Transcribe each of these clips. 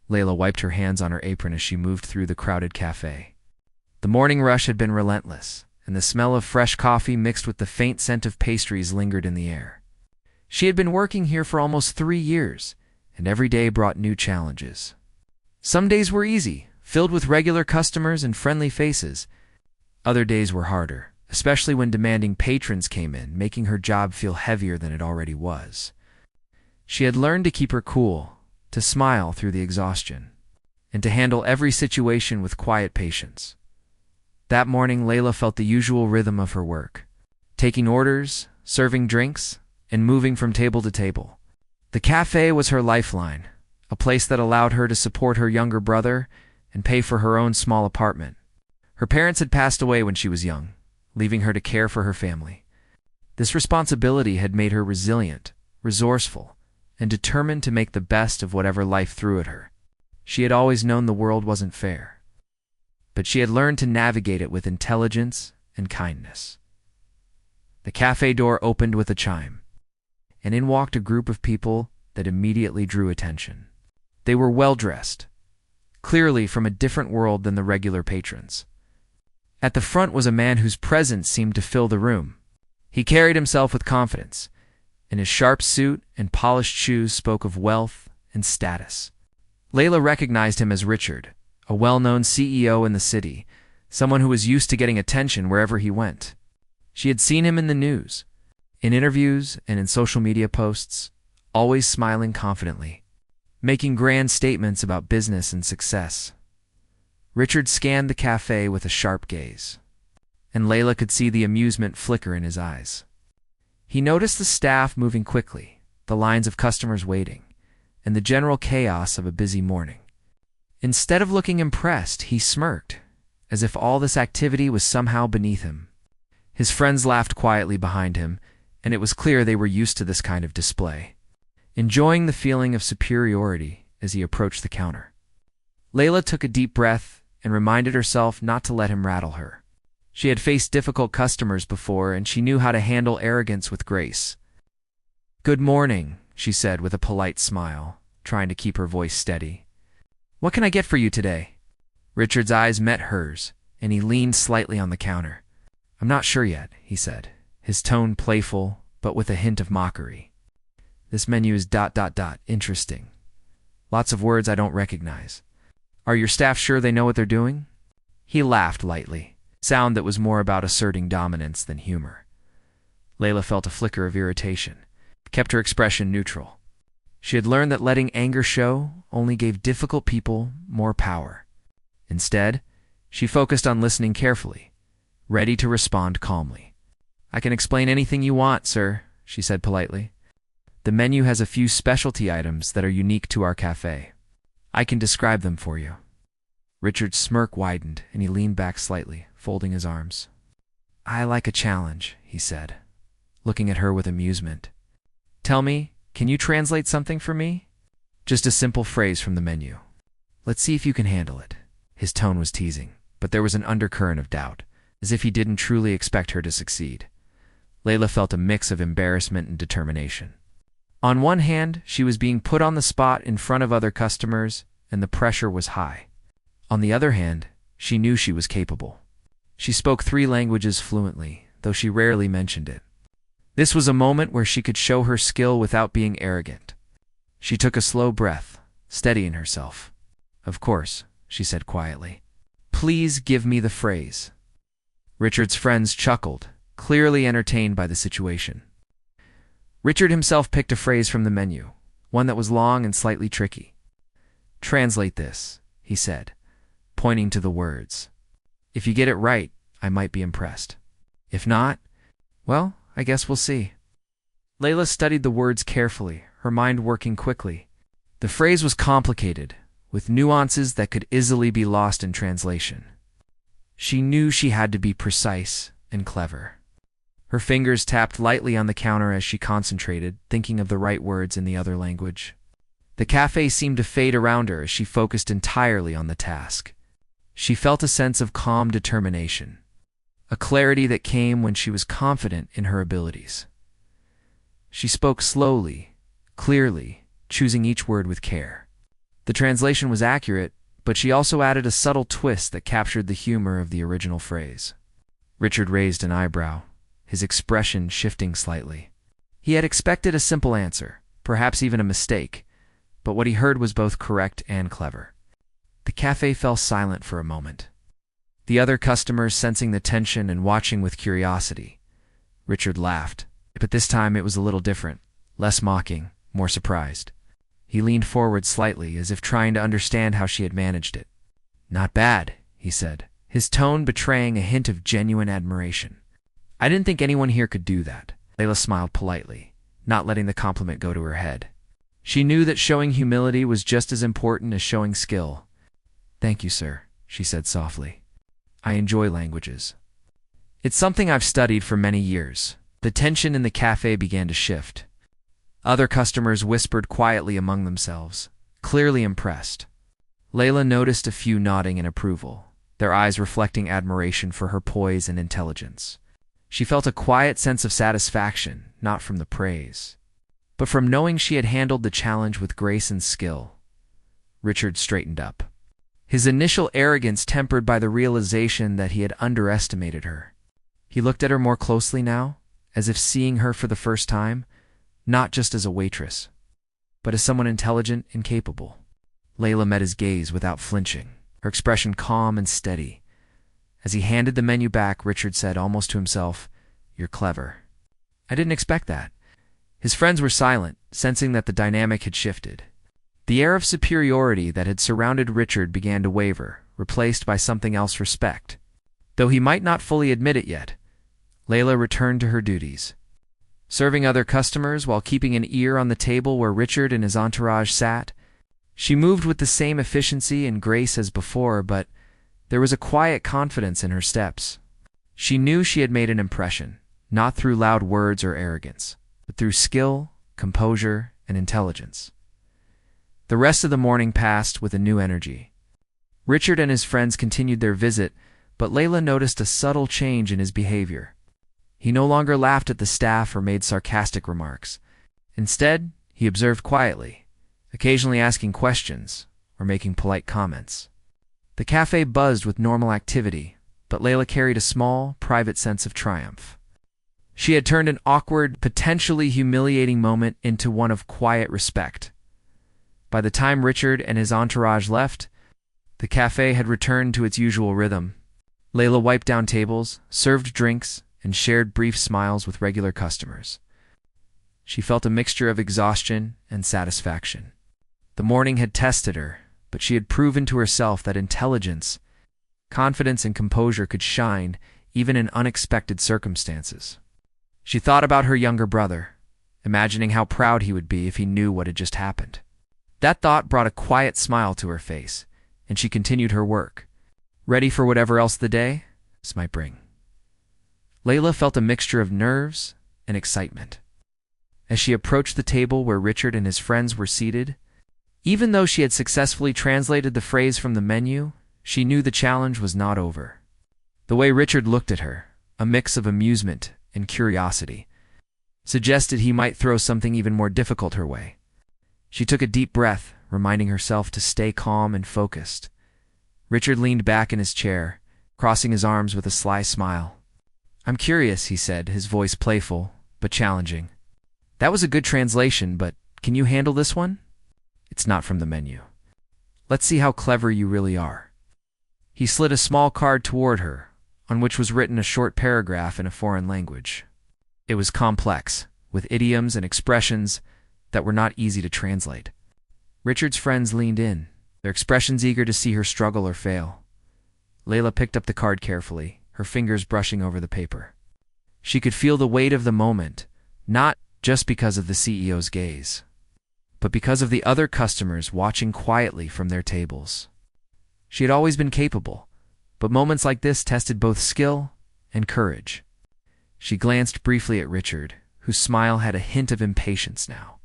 Layla wiped her hands on her apron as she moved through the crowded cafe. The morning rush had been relentless, and the smell of fresh coffee mixed with the faint scent of pastries lingered in the air. She had been working here for almost 3 years, and every day brought new challenges. Some days were easy, filled with regular customers and friendly faces. Other days were harder, especially when demanding patrons came in, making her job feel heavier than it already was. She had learned to keep her cool, to smile through the exhaustion, and to handle every situation with quiet patience. That morning, Layla felt the usual rhythm of her work, taking orders, serving drinks, and moving from table to table. The cafe was her lifeline, a place that allowed her to support her younger brother and pay for her own small apartment. Her parents had passed away when she was young, leaving her to care for her family. This responsibility had made her resilient, resourceful, and determined to make the best of whatever life threw at her. She had always known the world wasn't fair, but she had learned to navigate it with intelligence and kindness. The cafe door opened with a chime, and in walked a group of people that immediately drew attention. They were well-dressed, clearly from a different world than the regular patrons. At the front was a man whose presence seemed to fill the room. He carried himself with confidence, and his sharp suit and polished shoes spoke of wealth and status. Layla recognized him as Richard, a well-known CEO in the city, someone who was used to getting attention wherever he went. She had seen him in the news, in interviews, and in social media posts, always smiling confidently, making grand statements about business and success. Richard scanned the cafe with a sharp gaze, and Layla could see the amusement flicker in his eyes. He noticed the staff moving quickly, the lines of customers waiting, and the general chaos of a busy morning. Instead of looking impressed, he smirked, as if all this activity was somehow beneath him. His friends laughed quietly behind him, and it was clear they were used to this kind of display, enjoying the feeling of superiority as he approached the counter. Layla took a deep breath and reminded herself not to let him rattle her. She had faced difficult customers before, and she knew how to handle arrogance with grace. "Good morning," she said with a polite smile, trying to keep her voice steady. "What can I get for you today?" Richard's eyes met hers, and he leaned slightly on the counter. "I'm not sure yet," he said, his tone playful, but with a hint of mockery. "This menu is ... interesting. Lots of words I don't recognize. Are your staff sure they know what they're doing?" He laughed lightly, sound that was more about asserting dominance than humor. Layla felt a flicker of irritation, kept her expression neutral. She had learned that letting anger show only gave difficult people more power. Instead, she focused on listening carefully, ready to respond calmly. "I can explain anything you want, sir," she said politely. "The menu has a few specialty items that are unique to our cafe. I can describe them for you." Richard's smirk widened, and he leaned back slightly, folding his arms. "I like a challenge," he said, looking at her with amusement. "Tell me, can you translate something for me? Just a simple phrase from the menu. Let's see if you can handle it." His tone was teasing, but there was an undercurrent of doubt, as if he didn't truly expect her to succeed. Layla felt a mix of embarrassment and determination. On one hand, she was being put on the spot in front of other customers, and the pressure was high. On the other hand, she knew she was capable. She spoke 3 languages fluently, though she rarely mentioned it. This was a moment where she could show her skill without being arrogant. She took a slow breath, steadying herself. "Of course," she said quietly. "Please give me the phrase." Richard's friends chuckled, clearly entertained by the situation. Richard himself picked a phrase from the menu, one that was long and slightly tricky. "Translate this," he said, pointing to the words. "If you get it right, I might be impressed. If not, well, I guess we'll see." Layla studied the words carefully, her mind working quickly. The phrase was complicated, with nuances that could easily be lost in translation. She knew she had to be precise and clever. Her fingers tapped lightly on the counter as she concentrated, thinking of the right words in the other language. The cafe seemed to fade around her as she focused entirely on the task. She felt a sense of calm determination, a clarity that came when she was confident in her abilities. She spoke slowly, clearly, choosing each word with care. The translation was accurate, but she also added a subtle twist that captured the humor of the original phrase. Richard raised an eyebrow, his expression shifting slightly. He had expected a simple answer, perhaps even a mistake, but what he heard was both correct and clever. The cafe fell silent for a moment, the other customers sensing the tension and watching with curiosity. Richard laughed, but this time it was a little different, less mocking, more surprised. He leaned forward slightly, as if trying to understand how she had managed it. "Not bad," he said, his tone betraying a hint of genuine admiration. "I didn't think anyone here could do that." Layla smiled politely, not letting the compliment go to her head. She knew that showing humility was just as important as showing skill. "Thank you, sir," she said softly. "I enjoy languages. It's something I've studied for many years." The tension in the cafe began to shift. Other customers whispered quietly among themselves, clearly impressed. Layla noticed a few nodding in approval, their eyes reflecting admiration for her poise and intelligence. She felt a quiet sense of satisfaction, not from the praise, but from knowing she had handled the challenge with grace and skill. Richard straightened up, his initial arrogance tempered by the realization that he had underestimated her. He looked at her more closely now, as if seeing her for the first time, not just as a waitress, but as someone intelligent and capable. Layla met his gaze without flinching, her expression calm and steady. As he handed the menu back, Richard said almost to himself, "You're clever." "I didn't expect that." His friends were silent, sensing that the dynamic had shifted. The air of superiority that had surrounded Richard began to waver, replaced by something else: respect. Though he might not fully admit it yet, Layla returned to her duties, serving other customers while keeping an ear on the table where Richard and his entourage sat. She moved with the same efficiency and grace as before, but there was a quiet confidence in her steps. She knew she had made an impression, not through loud words or arrogance, but through skill, composure, and intelligence. The rest of the morning passed with a new energy. Richard and his friends continued their visit, but Layla noticed a subtle change in his behavior. He no longer laughed at the staff or made sarcastic remarks. Instead, he observed quietly, occasionally asking questions or making polite comments. The cafe buzzed with normal activity, but Layla carried a small, private sense of triumph. She had turned an awkward, potentially humiliating moment into one of quiet respect. By the time Richard and his entourage left, the cafe had returned to its usual rhythm. Layla wiped down tables, served drinks, and shared brief smiles with regular customers. She felt a mixture of exhaustion and satisfaction. The morning had tested her, but she had proven to herself that intelligence, confidence, and composure could shine even in unexpected circumstances. She thought about her younger brother, imagining how proud he would be if he knew what had just happened. That thought brought a quiet smile to her face, and she continued her work, ready for whatever else the day might bring. Layla felt a mixture of nerves and excitement as she approached the table where Richard and his friends were seated. Even though she had successfully translated the phrase from the menu, she knew the challenge was not over. The way Richard looked at her, a mix of amusement and curiosity, suggested he might throw something even more difficult her way. She took a deep breath, reminding herself to stay calm and focused. Richard leaned back in his chair, crossing his arms with a sly smile. "I'm curious," he said, his voice playful but challenging. "That was a good translation, but can you handle this one? It's not from the menu. Let's see how clever you really are." He slid a small card toward her, on which was written a short paragraph in a foreign language. It was complex, with idioms and expressions that were not easy to translate. Richard's friends leaned in, their expressions eager to see her struggle or fail. Layla picked up the card carefully, her fingers brushing over the paper. She could feel the weight of the moment, not just because of the CEO's gaze, but because of the other customers watching quietly from their tables. She had always been capable, but moments like this tested both skill and courage. She glanced briefly at Richard, whose smile had a hint of impatience now.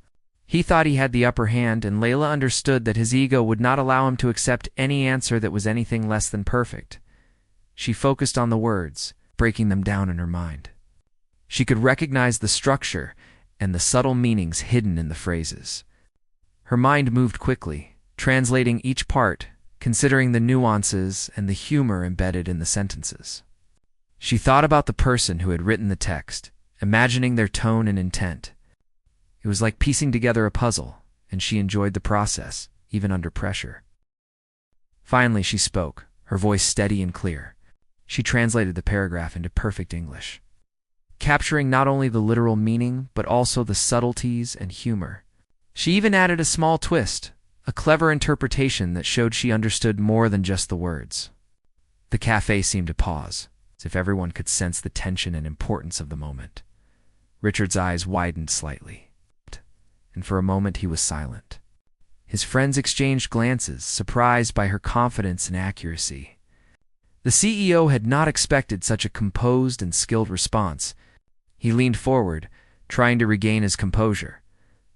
He thought he had the upper hand, and Layla understood that his ego would not allow him to accept any answer that was anything less than perfect. She focused on the words, breaking them down in her mind. She could recognize the structure and the subtle meanings hidden in the phrases. Her mind moved quickly, translating each part, considering the nuances and the humor embedded in the sentences. She thought about the person who had written the text, imagining their tone and intent. It was like piecing together a puzzle, and she enjoyed the process, even under pressure. Finally, she spoke, her voice steady and clear. She translated the paragraph into perfect English, capturing not only the literal meaning, but also the subtleties and humor. She even added a small twist, a clever interpretation that showed she understood more than just the words. The cafe seemed to pause, as if everyone could sense the tension and importance of the moment. Richard's eyes widened slightly, and for a moment he was silent. His friends exchanged glances, surprised by her confidence and accuracy. The CEO had not expected such a composed and skilled response. He leaned forward, trying to regain his composure,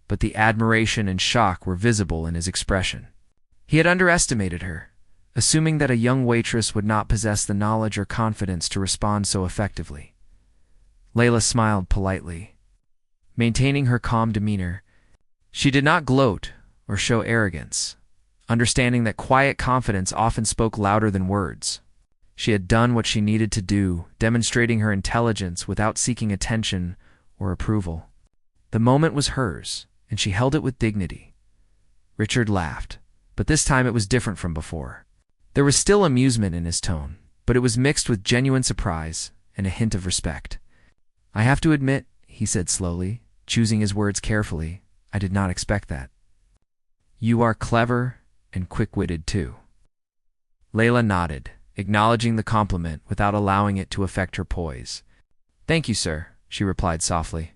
but the admiration and shock were visible in his expression. He had underestimated her, assuming that a young waitress would not possess the knowledge or confidence to respond so effectively. Layla smiled politely, maintaining her calm demeanor. She did not gloat or show arrogance, understanding that quiet confidence often spoke louder than words. She had done what she needed to do, demonstrating her intelligence without seeking attention or approval. The moment was hers, and she held it with dignity. Richard laughed, but this time it was different from before. There was still amusement in his tone, but it was mixed with genuine surprise and a hint of respect. "I have to admit," he said slowly, choosing his words carefully, "I did not expect that. You are clever and quick-witted too." Layla nodded, acknowledging the compliment without allowing it to affect her poise. "Thank you, sir," she replied softly.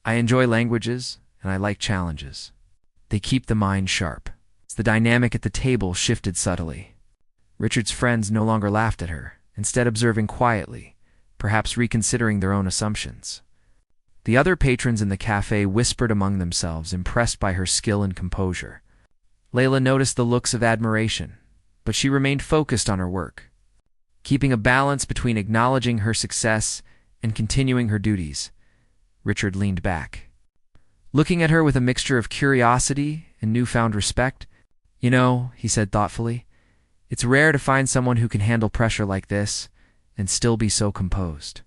"I enjoy languages, and I like challenges. They keep the mind sharp." The dynamic at the table shifted subtly. Richard's friends no longer laughed at her, instead observing quietly, perhaps reconsidering their own assumptions. The other patrons in the cafe whispered among themselves, impressed by her skill and composure. Layla noticed the looks of admiration, but she remained focused on her work, keeping a balance between acknowledging her success and continuing her duties. Richard leaned back, looking at her with a mixture of curiosity and newfound respect. "You know," he said thoughtfully, "it's rare to find someone who can handle pressure like this and still be so composed.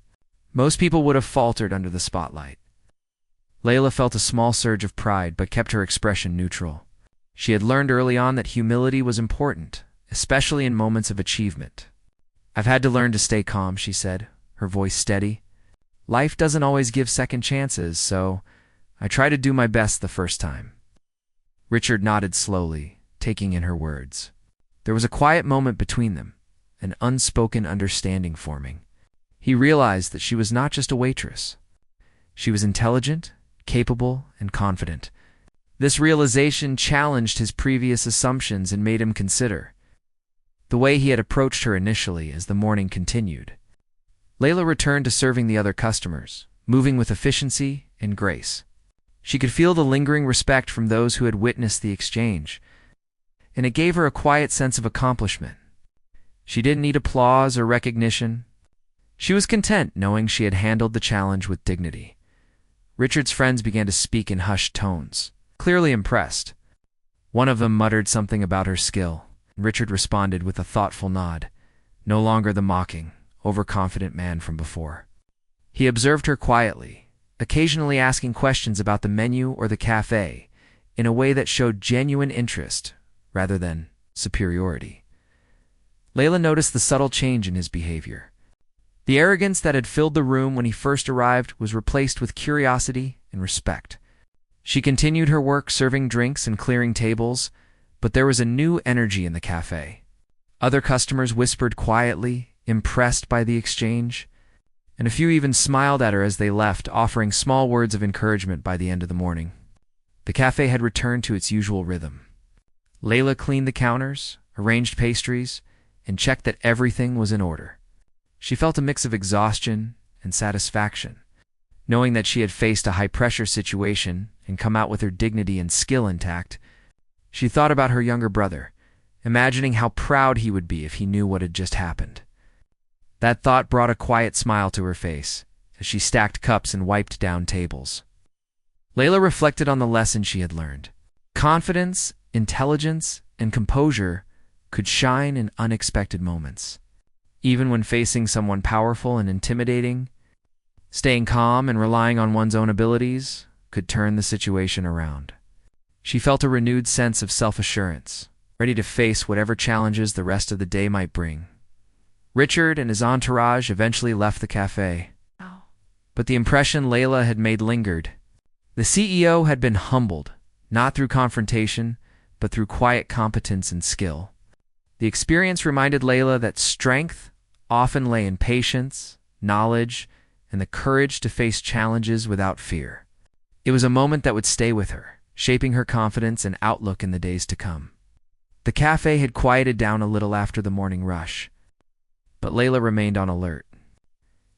Most people would have faltered under the spotlight." Layla felt a small surge of pride but kept her expression neutral. She had learned early on that humility was important, especially in moments of achievement. "I've had to learn to stay calm," she said, her voice steady. "Life doesn't always give second chances, so I try to do my best the first time." Richard nodded slowly, taking in her words. There was a quiet moment between them, an unspoken understanding forming. He realized that she was not just a waitress. She was intelligent, capable, and confident. This realization challenged his previous assumptions and made him consider the way he had approached her initially as the morning continued. Layla returned to serving the other customers, moving with efficiency and grace. She could feel the lingering respect from those who had witnessed the exchange, and it gave her a quiet sense of accomplishment. She didn't need applause or recognition. She was content knowing she had handled the challenge with dignity. Richard's friends began to speak in hushed tones, clearly impressed. One of them muttered something about her skill. Richard responded with a thoughtful nod, no longer the mocking, overconfident man from before. He observed her quietly, occasionally asking questions about the menu or the cafe, in a way that showed genuine interest rather than superiority. Layla noticed the subtle change in his behavior. The arrogance that had filled the room when he first arrived was replaced with curiosity and respect. She continued her work serving drinks and clearing tables, but there was a new energy in the cafe. Other customers whispered quietly, impressed by the exchange, and a few even smiled at her as they left, offering small words of encouragement by the end of the morning. The cafe had returned to its usual rhythm. Layla cleaned the counters, arranged pastries, and checked that everything was in order. She felt a mix of exhaustion and satisfaction, knowing that she had faced a high-pressure situation and come out with her dignity and skill intact. She thought about her younger brother, imagining how proud he would be if he knew what had just happened. That thought brought a quiet smile to her face as she stacked cups and wiped down tables. Layla reflected on the lesson she had learned. Confidence, intelligence, and composure could shine in unexpected moments. Even when facing someone powerful and intimidating, staying calm and relying on one's own abilities could turn the situation around. She felt a renewed sense of self-assurance, ready to face whatever challenges the rest of the day might bring. Richard and his entourage eventually left the cafe, but the impression Layla had made lingered. The CEO had been humbled, not through confrontation, but through quiet competence and skill. The experience reminded Layla that strength often lay in patience, knowledge, and the courage to face challenges without fear. It was a moment that would stay with her, shaping her confidence and outlook in the days to come. The cafe had quieted down a little after the morning rush, but Layla remained on alert.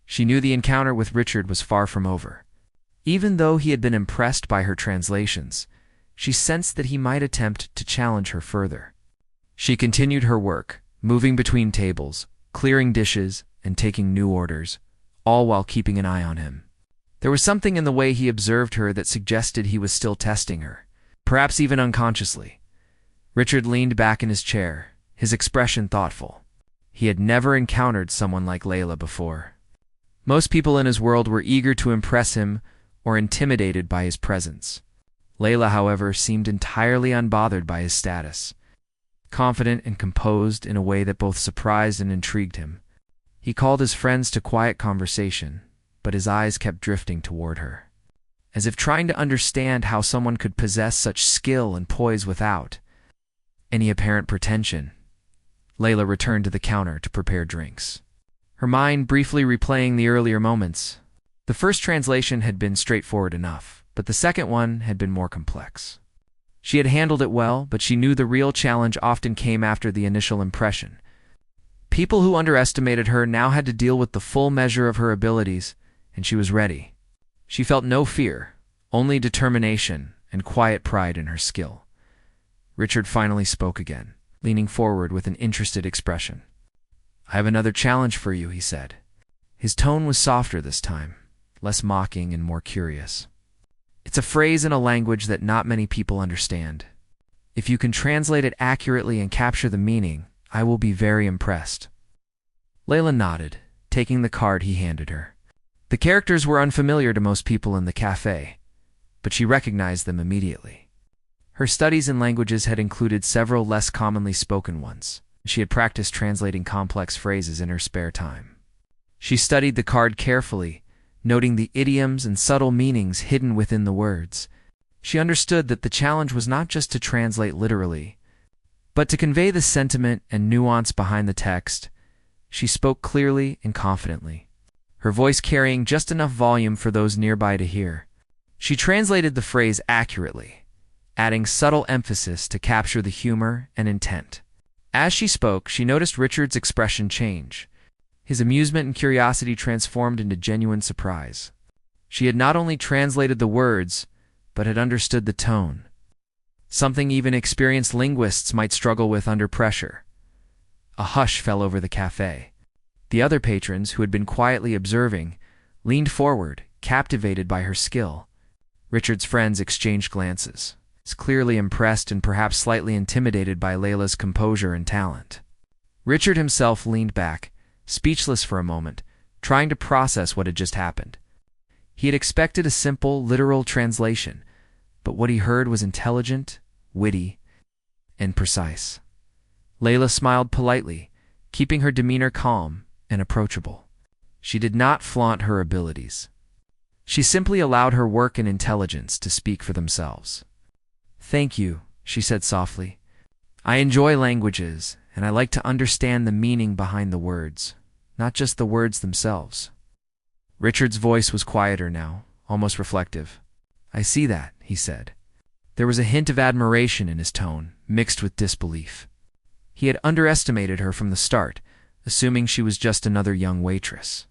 She knew the encounter with Richard was far from over. Even though he had been impressed by her translations, she sensed that he might attempt to challenge her further. She continued her work, moving between tables, clearing dishes, and taking new orders, all while keeping an eye on him. There was something in the way he observed her that suggested he was still testing her, perhaps even unconsciously. Richard leaned back in his chair, his expression thoughtful. He had never encountered someone like Layla before. Most people in his world were eager to impress him or intimidated by his presence. Layla, however, seemed entirely unbothered by his status, confident and composed in a way that both surprised and intrigued him. He called his friends to quiet conversation, but his eyes kept drifting toward her, as if trying to understand how someone could possess such skill and poise without any apparent pretension. Layla returned to the counter to prepare drinks, her mind briefly replaying the earlier moments. The first translation had been straightforward enough, but the second one had been more complex. She had handled it well, but she knew the real challenge often came after the initial impression. People who underestimated her now had to deal with the full measure of her abilities, and she was ready. She felt no fear, only determination and quiet pride in her skill. Richard finally spoke again, leaning forward with an interested expression. "I have another challenge for you," he said. His tone was softer this time, less mocking and more curious. "It's a phrase in a language that not many people understand. If you can translate it accurately and capture the meaning, I will be very impressed." Layla nodded, taking the card he handed her. The characters were unfamiliar to most people in the cafe, but she recognized them immediately. Her studies in languages had included several less commonly spoken ones. She had practiced translating complex phrases in her spare time. She studied the card carefully, noting the idioms and subtle meanings hidden within the words. She understood that the challenge was not just to translate literally, but to convey the sentiment and nuance behind the text. She spoke clearly and confidently, her voice carrying just enough volume for those nearby to hear. She translated the phrase accurately, adding subtle emphasis to capture the humor and intent. As she spoke, she noticed Richard's expression change. His amusement and curiosity transformed into genuine surprise. She had not only translated the words, but had understood the tone, something even experienced linguists might struggle with under pressure. A hush fell over the cafe. The other patrons, who had been quietly observing, leaned forward, captivated by her skill. Richard's friends exchanged glances, clearly impressed and perhaps slightly intimidated by Layla's composure and talent. Richard himself leaned back, speechless for a moment, trying to process what had just happened. He had expected a simple, literal translation, but what he heard was intelligent, witty, and precise. Layla smiled politely, keeping her demeanor calm and approachable. She did not flaunt her abilities. She simply allowed her work and intelligence to speak for themselves. "Thank you," she said softly. "I enjoy languages, and I like to understand the meaning behind the words, not just the words themselves." Richard's voice was quieter now, almost reflective. "I see that," he said. There was a hint of admiration in his tone, mixed with disbelief. He had underestimated her from the start, assuming she was just another young waitress.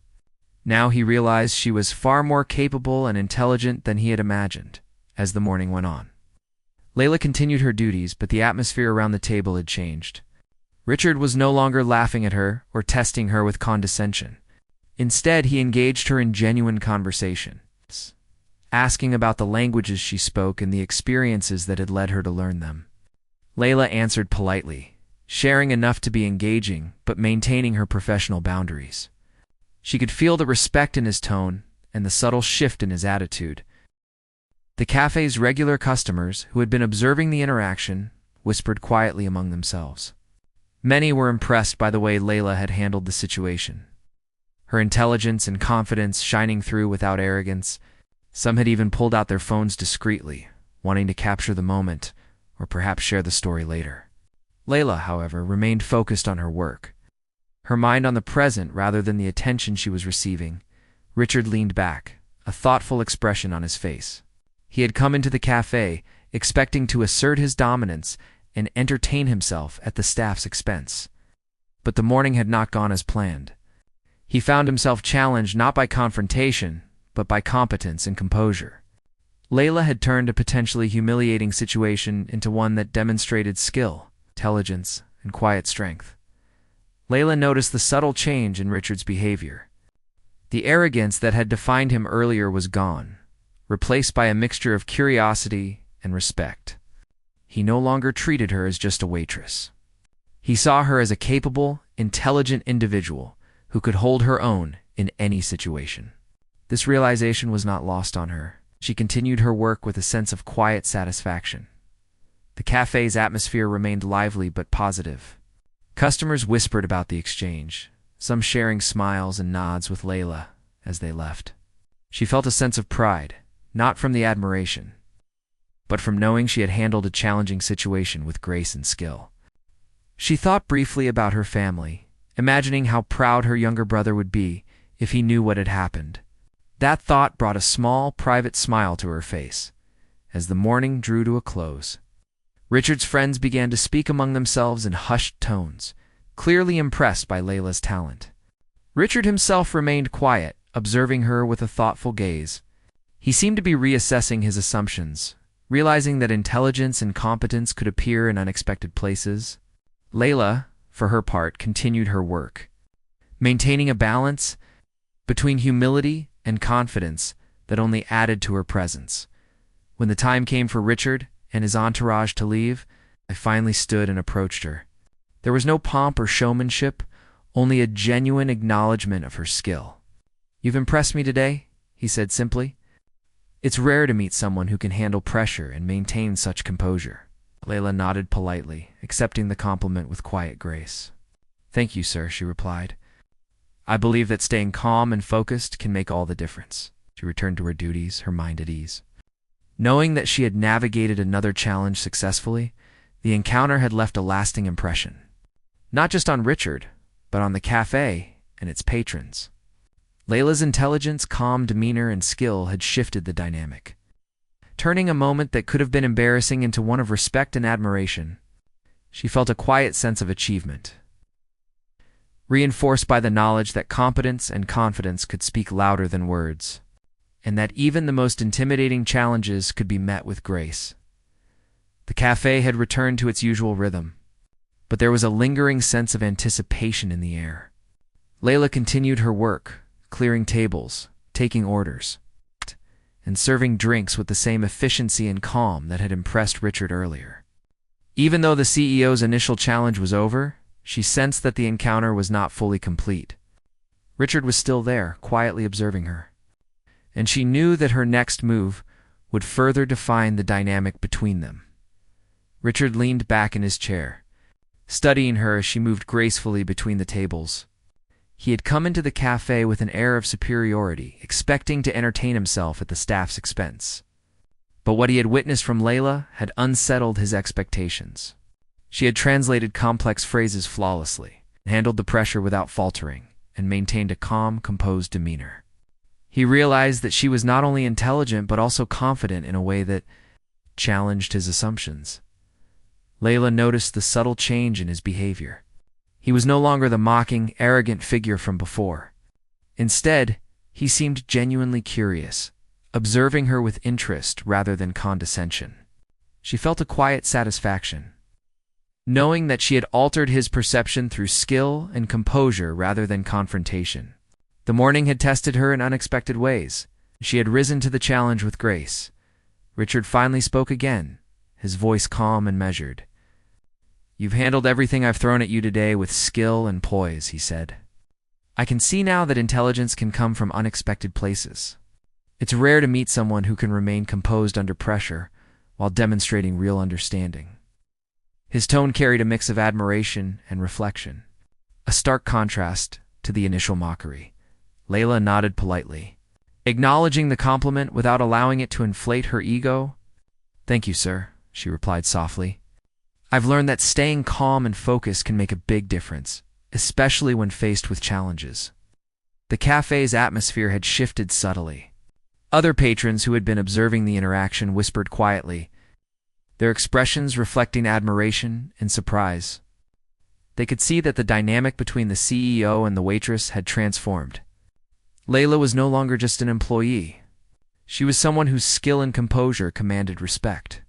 Now he realized she was far more capable and intelligent than he had imagined. As the morning went on, Layla continued her duties, but the atmosphere around the table had changed. Richard was no longer laughing at her or testing her with condescension. Instead, he engaged her in genuine conversation, asking about the languages she spoke and the experiences that had led her to learn them. Layla answered politely, sharing enough to be engaging but maintaining her professional boundaries. She could feel the respect in his tone and the subtle shift in his attitude. The cafe's regular customers, who had been observing the interaction, whispered quietly among themselves. Many were impressed by the way Layla had handled the situation. Her intelligence and confidence shining through without arrogance. Some had even pulled out their phones discreetly, wanting to capture the moment or perhaps share the story later. Layla, however, remained focused on her work, her mind on the present rather than the attention she was receiving. Richard leaned back, a thoughtful expression on his face. He had come into the cafe expecting to assert his dominance and entertain himself at the staff's expense. But the morning had not gone as planned. He found himself challenged not by confrontation, but by competence and composure. Layla had turned a potentially humiliating situation into one that demonstrated skill, intelligence, and quiet strength. Layla noticed the subtle change in Richard's behavior. The arrogance that had defined him earlier was gone, replaced by a mixture of curiosity and respect. He no longer treated her as just a waitress. He saw her as a capable, intelligent individual who could hold her own in any situation. This realization was not lost on her. She continued her work with a sense of quiet satisfaction. The cafe's atmosphere remained lively but positive. Customers whispered about the exchange, some sharing smiles and nods with Layla as they left. She felt a sense of pride, not from the admiration, but from knowing she had handled a challenging situation with grace and skill. She thought briefly about her family, imagining how proud her younger brother would be if he knew what had happened. That thought brought a small, private smile to her face. As the morning drew to a close, Richard's friends began to speak among themselves in hushed tones, clearly impressed by Layla's talent. Richard himself remained quiet, observing her with a thoughtful gaze. He seemed to be reassessing his assumptions, realizing that intelligence and competence could appear in unexpected places. Layla, for her part, continued her work, maintaining a balance between humility and confidence that only added to her presence. When the time came for Richard and his entourage to leave, I finally stood and approached her. There was no pomp or showmanship, only a genuine acknowledgement of her skill. "You've impressed me today," he said simply. "It's rare to meet someone who can handle pressure and maintain such composure." Layla nodded politely, accepting the compliment with quiet grace. "Thank you, sir," she replied. "I believe that staying calm and focused can make all the difference." She returned to her duties, her mind at ease. Knowing that she had navigated another challenge successfully, the encounter had left a lasting impression, not just on Richard, but on the cafe and its patrons. Layla's intelligence, calm demeanor, and skill had shifted the dynamic, turning a moment that could have been embarrassing into one of respect and admiration. She felt a quiet sense of achievement, reinforced by the knowledge that competence and confidence could speak louder than words, and that even the most intimidating challenges could be met with grace. The cafe had returned to its usual rhythm, but there was a lingering sense of anticipation in the air. Layla continued her work, clearing tables, taking orders, and serving drinks with the same efficiency and calm that had impressed Richard earlier. Even though the CEO's initial challenge was over, she sensed that the encounter was not fully complete. Richard was still there, quietly observing her, and she knew that her next move would further define the dynamic between them. Richard leaned back in his chair, studying her as she moved gracefully between the tables. He had come into the cafe with an air of superiority, expecting to entertain himself at the staff's expense. But what he had witnessed from Layla had unsettled his expectations. She had translated complex phrases flawlessly, handled the pressure without faltering, and maintained a calm, composed demeanor. He realized that she was not only intelligent but also confident in a way that challenged his assumptions. Layla noticed the subtle change in his behavior. He was no longer the mocking, arrogant figure from before. Instead, he seemed genuinely curious, observing her with interest rather than condescension. She felt a quiet satisfaction, knowing that she had altered his perception through skill and composure rather than confrontation. The morning had tested her in unexpected ways. She had risen to the challenge with grace. Richard finally spoke again, his voice calm and measured. "You've handled everything I've thrown at you today with skill and poise," he said. "I can see now that intelligence can come from unexpected places. It's rare to meet someone who can remain composed under pressure while demonstrating real understanding." His tone carried a mix of admiration and reflection, a stark contrast to the initial mockery. Layla nodded politely, acknowledging the compliment without allowing it to inflate her ego. "Thank you, sir," she replied softly. "I've learned that staying calm and focused can make a big difference, especially when faced with challenges." The cafe's atmosphere had shifted subtly. Other patrons who had been observing the interaction whispered quietly, their expressions reflecting admiration and surprise. They could see that the dynamic between the CEO and the waitress had transformed. Layla was no longer just an employee. She was someone whose skill and composure commanded respect.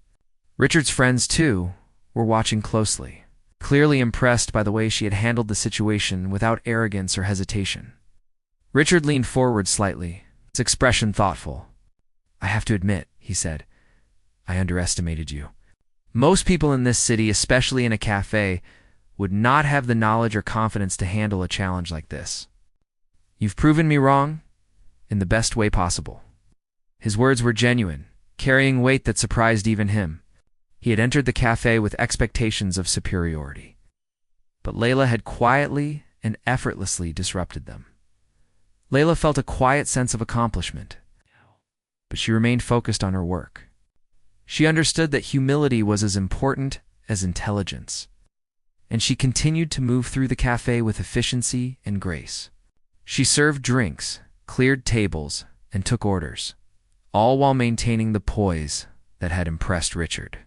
Richard's friends, too, were watching closely, clearly impressed by the way she had handled the situation without arrogance or hesitation. Richard leaned forward slightly, his expression thoughtful. "I have to admit," he said, "I underestimated you. Most people in this city, especially in a cafe, would not have the knowledge or confidence to handle a challenge like this. You've proven me wrong in the best way possible." His words were genuine, carrying weight that surprised even him. He had entered the cafe with expectations of superiority, but Layla had quietly and effortlessly disrupted them. Layla felt a quiet sense of accomplishment, but she remained focused on her work. She understood that humility was as important as intelligence, and she continued to move through the cafe with efficiency and grace. She served drinks, cleared tables, and took orders, all while maintaining the poise that had impressed Richard.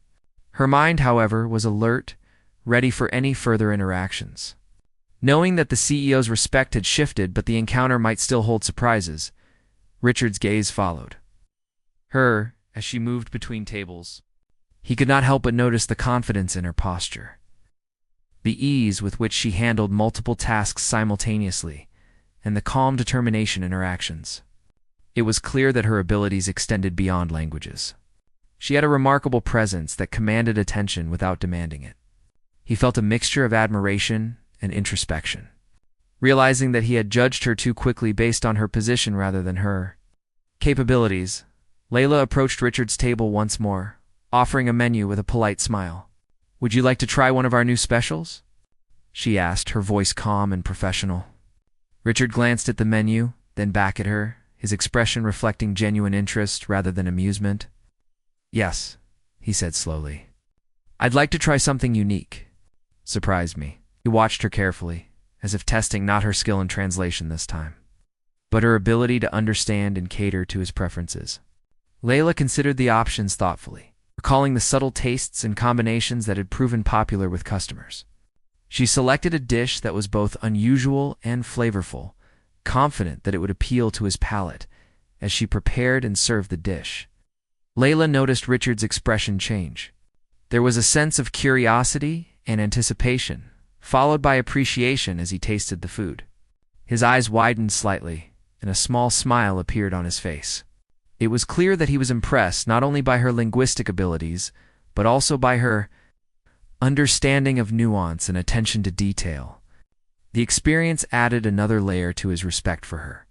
Her mind, however, was alert, ready for any further interactions. Knowing that the CEO's respect had shifted but the encounter might still hold surprises, Richard's gaze followed her as she moved between tables. He could not help but notice the confidence in her posture, the ease with which she handled multiple tasks simultaneously, and the calm determination in her actions. It was clear that her abilities extended beyond languages. She had a remarkable presence that commanded attention without demanding it. He felt a mixture of admiration and introspection, realizing that he had judged her too quickly based on her position rather than her capabilities. Layla approached Richard's table once more, offering a menu with a polite smile. "Would you like to try one of our new specials?" she asked, her voice calm and professional. Richard glanced at the menu, then back at her, his expression reflecting genuine interest rather than amusement. "Yes," he said slowly. "I'd like to try something unique." Surprised me. He watched her carefully, as if testing not her skill in translation this time, but her ability to understand and cater to his preferences. Layla considered the options thoughtfully, recalling the subtle tastes and combinations that had proven popular with customers. She selected a dish that was both unusual and flavorful, confident that it would appeal to his palate as she prepared and served the dish. Layla noticed Richard's expression change. There was a sense of curiosity and anticipation, followed by appreciation as he tasted the food. His eyes widened slightly, and a small smile appeared on his face. It was clear that he was impressed not only by her linguistic abilities, but also by her understanding of nuance and attention to detail. The experience added another layer to his respect for her,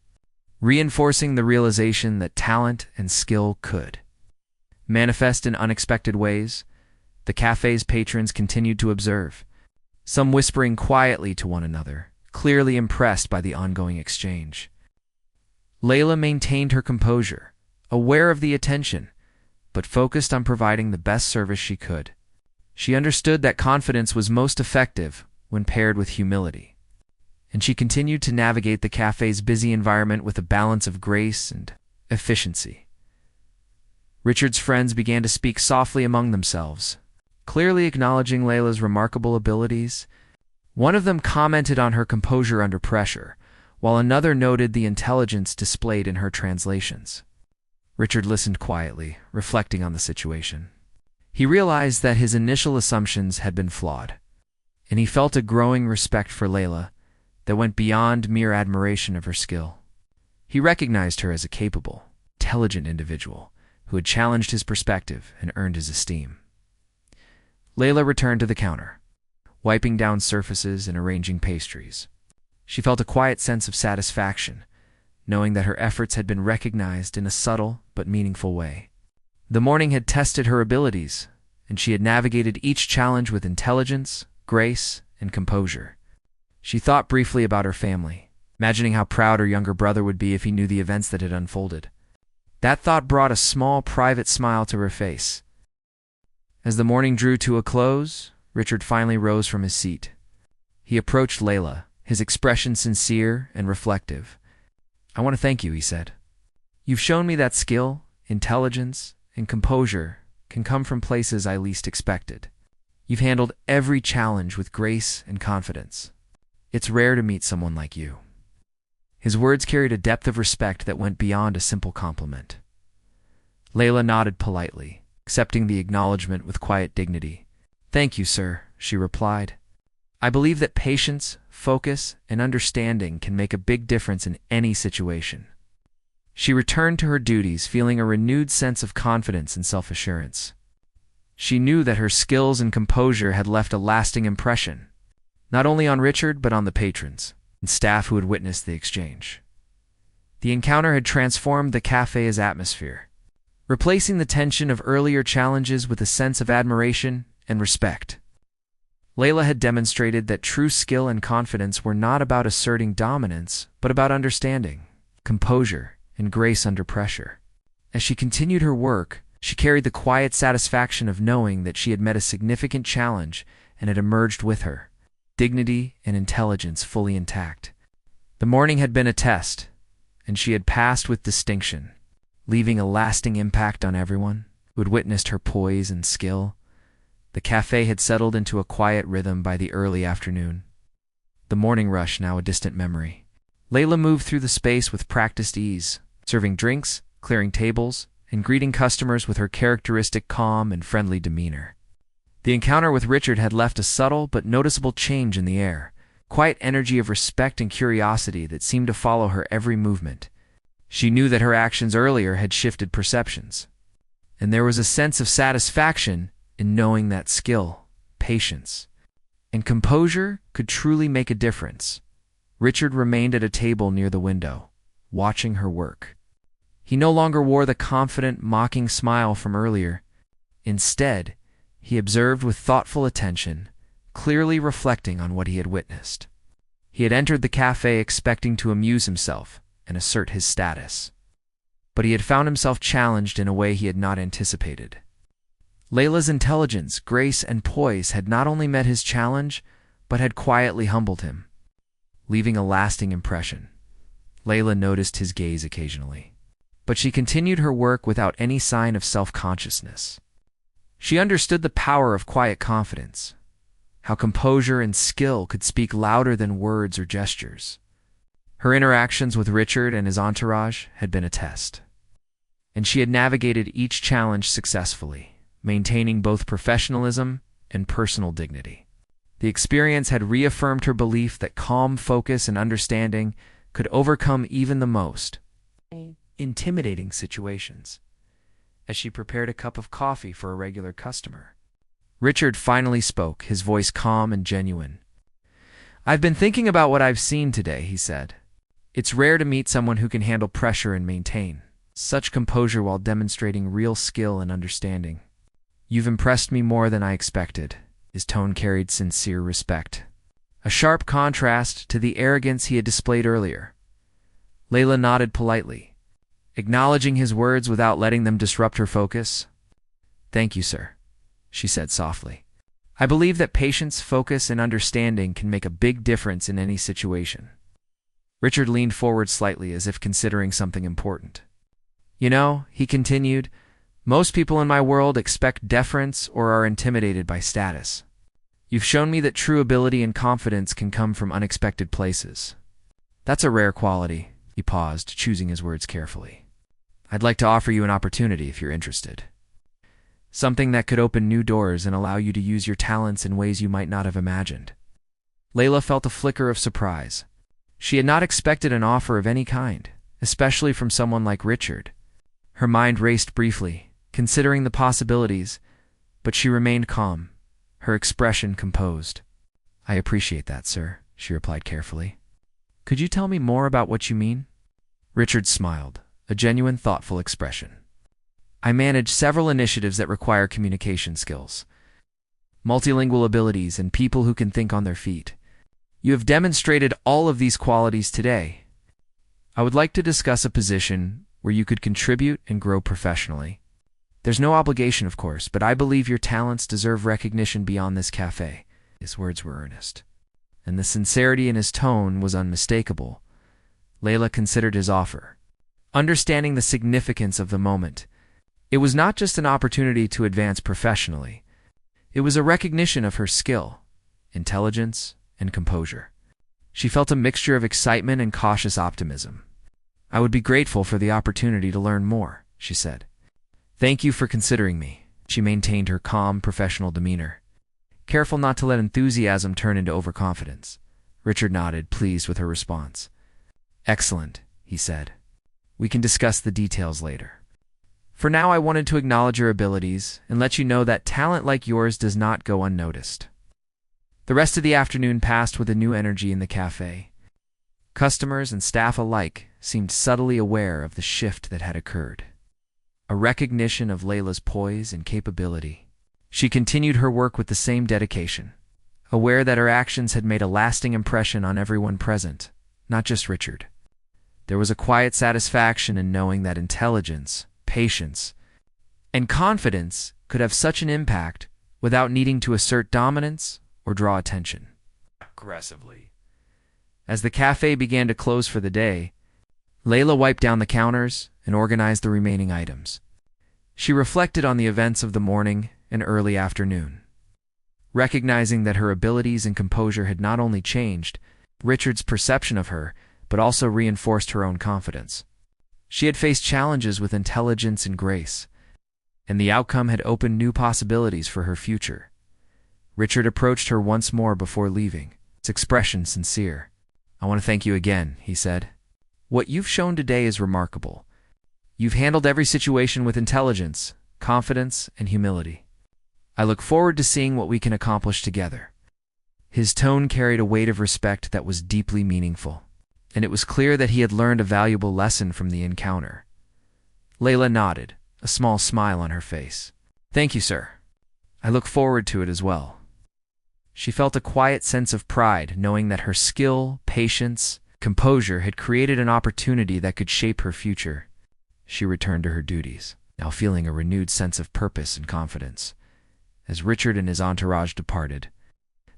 reinforcing the realization that talent and skill could manifest in unexpected ways. The cafe's patrons continued to observe, some whispering quietly to one another, clearly impressed by the ongoing exchange. Layla maintained her composure, aware of the attention, but focused on providing the best service she could. She understood that confidence was most effective when paired with humility, and she continued to navigate the cafe's busy environment with a balance of grace and efficiency. Richard's friends began to speak softly among themselves, clearly acknowledging Layla's remarkable abilities. One of them commented on her composure under pressure, while another noted the intelligence displayed in her translations. Richard listened quietly, reflecting on the situation. He realized that his initial assumptions had been flawed, and he felt a growing respect for Layla that went beyond mere admiration of her skill. He recognized her as a capable, intelligent individual who had challenged his perspective and earned his esteem. Layla returned to the counter, wiping down surfaces and arranging pastries. She felt a quiet sense of satisfaction, knowing that her efforts had been recognized in a subtle but meaningful way. The morning had tested her abilities, and she had navigated each challenge with intelligence, grace, and composure. She thought briefly about her family, imagining how proud her younger brother would be if he knew the events that had unfolded. That thought brought a small, private smile to her face. As the morning drew to a close, Richard finally rose from his seat. He approached Layla, his expression sincere and reflective. "I want to thank you," he said. "You've shown me that skill, intelligence, and composure can come from places I least expected. You've handled every challenge with grace and confidence. It's rare to meet someone like you." His words carried a depth of respect that went beyond a simple compliment. Layla nodded politely, accepting the acknowledgement with quiet dignity. "Thank you, sir," she replied. "I believe that patience, focus, and understanding can make a big difference in any situation." She returned to her duties feeling a renewed sense of confidence and self-assurance. She knew that her skills and composure had left a lasting impression, not only on Richard but on the patrons and staff who had witnessed the exchange. The encounter had transformed the cafe's atmosphere, replacing the tension of earlier challenges with a sense of admiration and respect. Layla had demonstrated that true skill and confidence were not about asserting dominance, but about understanding, composure, and grace under pressure. As she continued her work, she carried the quiet satisfaction of knowing that she had met a significant challenge and had emerged with her, dignity and intelligence fully intact. The morning had been a test, and she had passed with distinction, leaving a lasting impact on everyone who had witnessed her poise and skill. The cafe had settled into a quiet rhythm by the early afternoon, the morning rush now a distant memory. Layla moved through the space with practiced ease, serving drinks, clearing tables, and greeting customers with her characteristic calm and friendly demeanor. The encounter with Richard had left a subtle but noticeable change in the air, quiet energy of respect and curiosity that seemed to follow her every movement. She knew that her actions earlier had shifted perceptions, and there was a sense of satisfaction in knowing that skill, patience, and composure could truly make a difference. Richard remained at a table near the window, watching her work. He no longer wore the confident, mocking smile from earlier. Instead, he observed with thoughtful attention, clearly reflecting on what he had witnessed. He had entered the cafe expecting to amuse himself and assert his status, but he had found himself challenged in a way he had not anticipated. Layla's intelligence, grace, and poise had not only met his challenge, but had quietly humbled him, leaving a lasting impression. Layla noticed his gaze occasionally, but she continued her work without any sign of self-consciousness. She understood the power of quiet confidence, how composure and skill could speak louder than words or gestures. Her interactions with Richard and his entourage had been a test, and she had navigated each challenge successfully, maintaining both professionalism and personal dignity. The experience had reaffirmed her belief that calm focus and understanding could overcome even the most intimidating situations. As she prepared a cup of coffee for a regular customer, Richard finally spoke, his voice calm and genuine. "I've been thinking about what I've seen today," he said. "It's rare to meet someone who can handle pressure and maintain such composure while demonstrating real skill and understanding. You've impressed me more than I expected." His tone carried sincere respect, a sharp contrast to the arrogance he had displayed earlier. Layla nodded politely, acknowledging his words without letting them disrupt her focus. "Thank you, sir," she said softly. "I believe that patience, focus, and understanding can make a big difference in any situation." Richard leaned forward slightly as if considering something important. "You know," he continued, "most people in my world expect deference or are intimidated by status. You've shown me that true ability and confidence can come from unexpected places. That's a rare quality." He paused, choosing his words carefully. "I'd like to offer you an opportunity if you're interested. Something that could open new doors and allow you to use your talents in ways you might not have imagined." Layla felt a flicker of surprise. She had not expected an offer of any kind, especially from someone like Richard. Her mind raced briefly, considering the possibilities, but she remained calm, her expression composed. "I appreciate that, sir," she replied carefully. "Could you tell me more about what you mean?" Richard smiled, a genuine, thoughtful expression. "I manage several initiatives that require communication skills, multilingual abilities, and people who can think on their feet. You have demonstrated all of these qualities today. I would like to discuss a position where you could contribute and grow professionally. There's no obligation, of course, but I believe your talents deserve recognition beyond this cafe." His words were earnest, and the sincerity in his tone was unmistakable. Layla considered his offer, understanding the significance of the moment. It was not just an opportunity to advance professionally. It was a recognition of her skill, intelligence, and composure. She felt a mixture of excitement and cautious optimism. "I would be grateful for the opportunity to learn more," she said. "Thank you for considering me." She maintained her calm, professional demeanor, careful not to let enthusiasm turn into overconfidence. Richard nodded, pleased with her response. "Excellent," he said. "We can discuss the details later. For now, I wanted to acknowledge your abilities and let you know that talent like yours does not go unnoticed." The rest of the afternoon passed with a new energy in the cafe. Customers and staff alike seemed subtly aware of the shift that had occurred, a recognition of Layla's poise and capability. She continued her work with the same dedication, aware that her actions had made a lasting impression on everyone present, not just Richard. There was a quiet satisfaction in knowing that intelligence, patience, and confidence could have such an impact without needing to assert dominance or draw attention aggressively. As the cafe began to close for the day, Layla wiped down the counters and organized the remaining items. She reflected on the events of the morning and early afternoon, recognizing that her abilities and composure had not only changed Richard's perception of her, but also reinforced her own confidence. She had faced challenges with intelligence and grace, and the outcome had opened new possibilities for her future. Richard approached her once more before leaving, his expression sincere. "I want to thank you again," he said. "What you've shown today is remarkable. You've handled every situation with intelligence, confidence, and humility. I look forward to seeing what we can accomplish together." His tone carried a weight of respect that was deeply meaningful, and it was clear that he had learned a valuable lesson from the encounter. Layla nodded, a small smile on her face. "Thank you, sir. I look forward to it as well." She felt a quiet sense of pride, knowing that her skill, patience, composure had created an opportunity that could shape her future. She returned to her duties, now feeling a renewed sense of purpose and confidence. As Richard and his entourage departed,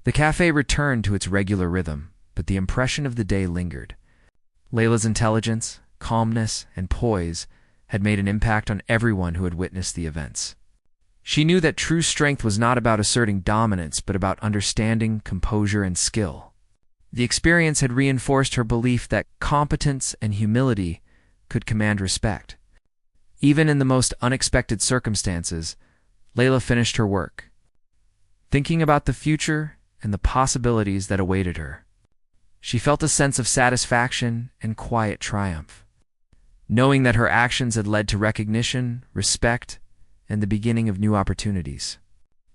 the cafe returned to its regular rhythm, but the impression of the day lingered. Layla's intelligence, calmness, and poise had made an impact on everyone who had witnessed the events. She knew that true strength was not about asserting dominance, but about understanding, composure, and skill. The experience had reinforced her belief that competence and humility could command respect. Even in the most unexpected circumstances, Layla finished her work, thinking about the future and the possibilities that awaited her. She felt a sense of satisfaction and quiet triumph, knowing that her actions had led to recognition, respect, and the beginning of new opportunities.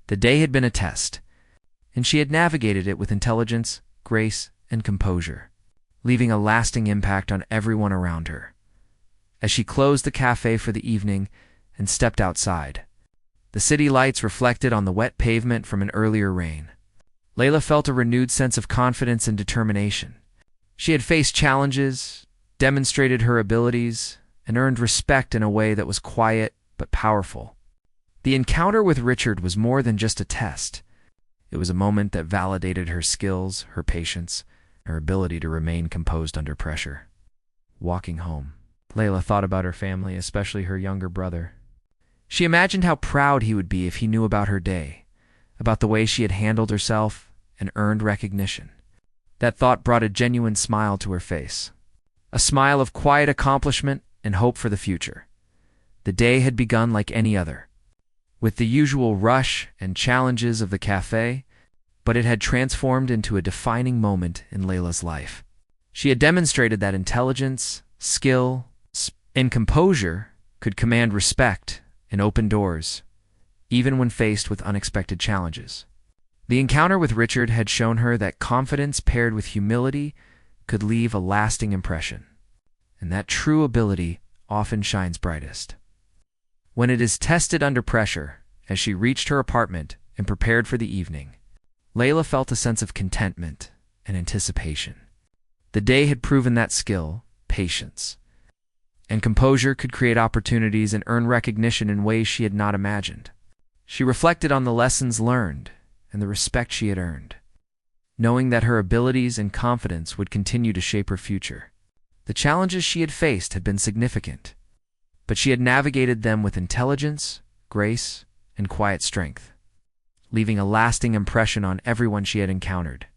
The day had been a test, and she had navigated it with intelligence, grace, and composure, leaving a lasting impact on everyone around her. As she closed the cafe for the evening and stepped outside, the city lights reflected on the wet pavement from an earlier rain. Layla felt a renewed sense of confidence and determination. She had faced challenges, demonstrated her abilities, and earned respect in a way that was quiet but powerful. The encounter with Richard was more than just a test. It was a moment that validated her skills, her patience, and her ability to remain composed under pressure. Walking home, Layla thought about her family, especially her younger brother. She imagined how proud he would be if he knew about her day, about the way she had handled herself and earned recognition. That thought brought a genuine smile to her face, a smile of quiet accomplishment and hope for the future. The day had begun like any other, with the usual rush and challenges of the cafe, but it had transformed into a defining moment in Layla's life. She had demonstrated that intelligence, skill, and composure could command respect and open doors, even when faced with unexpected challenges. The encounter with Richard had shown her that confidence paired with humility could leave a lasting impression, and that true ability often shines brightest when it is tested under pressure. As she reached her apartment and prepared for the evening, Layla felt a sense of contentment and anticipation. The day had proven that skill, patience, and composure could create opportunities and earn recognition in ways she had not imagined. She reflected on the lessons learned and the respect she had earned, knowing that her abilities and confidence would continue to shape her future. The challenges she had faced had been significant, but she had navigated them with intelligence, grace, and quiet strength, leaving a lasting impression on everyone she had encountered.